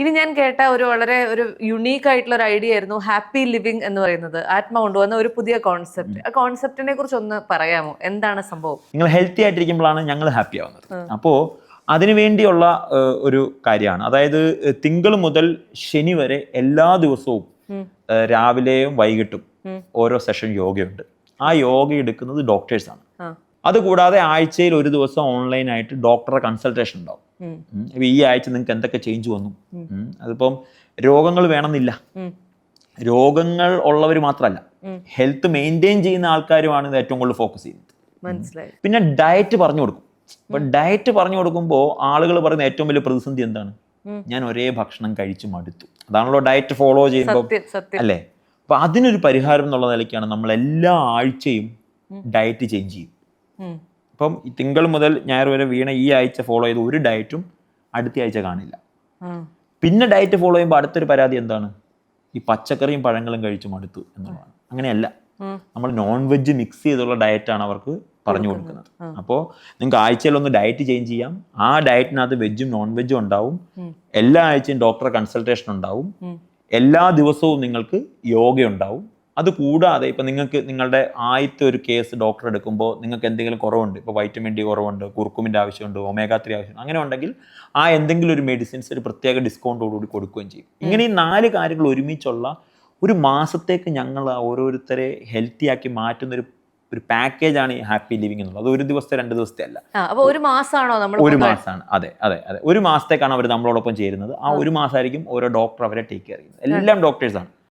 ഇനി ഞാൻ കേട്ട ഒരു വളരെ ഒരു യുണീക്ക് ആയിട്ടുള്ള ഒരു ഐഡിയ ആയിരുന്നു ഹാപ്പി ലിവിങ് എന്ന് പറയുന്നത്. ആത്മ കൊണ്ടുവന്ന ഒരു പുതിയ കോൺസെപ്റ്റ്. ആ കോൺസെപ്റ്റിനെ കുറിച്ച് ഒന്ന് പറയാമോ? എന്താണ് സംഭവം? നിങ്ങൾ ഹെൽത്തി ആയിട്ടിരിക്കുമ്പോഴാണ് ഞങ്ങൾ ഹാപ്പി ആവുന്നത്. അപ്പോൾ അതിനു വേണ്ടിയുള്ള ഒരു കാര്യമാണ്. അതായത് തിങ്കൾ മുതൽ ശനി വരെ എല്ലാ ദിവസവും രാവിലെയും വൈകിട്ടും ഓരോ സെഷൻ യോഗയുണ്ട്. ആ യോഗ എടുക്കുന്നത് ഡോക്ടേഴ്സാണ്. അതുകൂടാതെ ആഴ്ചയിൽ ഒരു ദിവസം ഓൺലൈനായിട്ട് ഡോക്ടറെ കൺസൾട്ടേഷൻ ഉണ്ടാവും. ഈ ആഴ്ച നിങ്ങൾക്ക് എന്തൊക്കെ ചേഞ്ച് വന്നു, അതിപ്പം രോഗങ്ങൾ വേണമെന്നില്ല, രോഗങ്ങൾ ഉള്ളവർ മാത്രമല്ല, ഹെൽത്ത് മെയിൻറ്റെയിൻ ചെയ്യുന്ന ആൾക്കാരുമാണ് ഇത് ഏറ്റവും കൂടുതൽ ഫോക്കസ് ചെയ്യുന്നത്. പിന്നെ ഡയറ്റ് പറഞ്ഞു കൊടുക്കും. അപ്പൊ ഡയറ്റ് പറഞ്ഞു കൊടുക്കുമ്പോൾ ആളുകൾ പറയുന്ന ഏറ്റവും വലിയ പ്രതിസന്ധി എന്താണ്? ഞാൻ ഒരേ ഭക്ഷണം കഴിച്ചു മടുത്തു. അതാണല്ലോ ഡയറ്റ് ഫോളോ ചെയ്യുമ്പോൾ, അല്ലേ? അപ്പൊ അതിനൊരു പരിഹാരം എന്നുള്ള നിലയ്ക്കാണ് നമ്മൾ എല്ലാ ആഴ്ചയും ഡയറ്റ് ചേഞ്ച് ചെയ്യും. അപ്പം തിങ്കൾ മുതൽ ഞായർ വരെ വീണ ഈ ആഴ്ച ഫോളോ ചെയ്ത ഒരു ഡയറ്റും അടുത്ത ആഴ്ച കാണില്ല. പിന്നെ ഡയറ്റ് ഫോളോ ചെയ്യുമ്പോൾ അടുത്തൊരു പരാതി എന്താണ്? ഈ പച്ചക്കറിയും പഴങ്ങളും കഴിച്ചു മടുത്തു എന്നുള്ളതാണ്. അങ്ങനെയല്ല, നമ്മൾ നോൺ വെജ് മിക്സ് ചെയ്തുള്ള ഡയറ്റാണ് അവർക്ക് പറഞ്ഞു കൊടുക്കുന്നത്. അപ്പോൾ നിങ്ങൾക്ക് ആഴ്ചയിലൊന്ന് ഡയറ്റ് ചേഞ്ച് ചെയ്യാം. ആ ഡയറ്റിനകത്ത് വെജും നോൺ വെജും ഉണ്ടാവും. എല്ലാ ആഴ്ചയും ഡോക്ടറെ കൺസൾട്ടേഷൻ ഉണ്ടാവും. എല്ലാ ദിവസവും നിങ്ങൾക്ക് യോഗ ഉണ്ടാവും. അത് കൂടാതെ ഇപ്പം നിങ്ങൾക്ക് നിങ്ങളുടെ ആദ്യത്തെ ഒരു കേസ് ഡോക്ടർ എടുക്കുമ്പോൾ നിങ്ങൾക്ക് എന്തെങ്കിലും കുറവുണ്ട്, ഇപ്പോൾ വൈറ്റമിൻ ഡി കുറവുണ്ട്, കുർക്കുമിൻ്റെ ആവശ്യമുണ്ട്, ഒമേഗ 3 ആവശ്യമുണ്ട്, അങ്ങനെ ഉണ്ടെങ്കിൽ ആ എന്തെങ്കിലും ഒരു മെഡിസിൻസ് ഒരു പ്രത്യേക ഡിസ്കൗണ്ടോടുകൂടി കൊടുക്കുകയും ചെയ്യും. ഇങ്ങനെ ഈ 4 കാര്യങ്ങൾ ഒരുമിച്ചുള്ള ഒരു മാസത്തേക്ക് ഞങ്ങൾ ഓരോരുത്തരെ ഹെൽത്തി ആക്കി മാറ്റുന്ന ഒരു പാക്കേജാണ് ഈ ഹാപ്പി ലിവിങ് എന്നുള്ളത്. അത് ഒരു ദിവസത്തെ 2 ദിവസത്തെ അല്ല, ഒരു മാസമാണോ? ഒരു മാസമാണ്. അതെ അതെ അതെ, ഒരു മാസത്തേക്കാണ് അവർ നമ്മളോടൊപ്പം ചേരുന്നത്. ആ ഒരു മാസമായിരിക്കും ഓരോ ഡോക്ടർ അവരെ ടേക്ക് കെയർ ചെയ്യുന്നത്. എല്ലാം ഡോക്ടേഴ്സാണ്.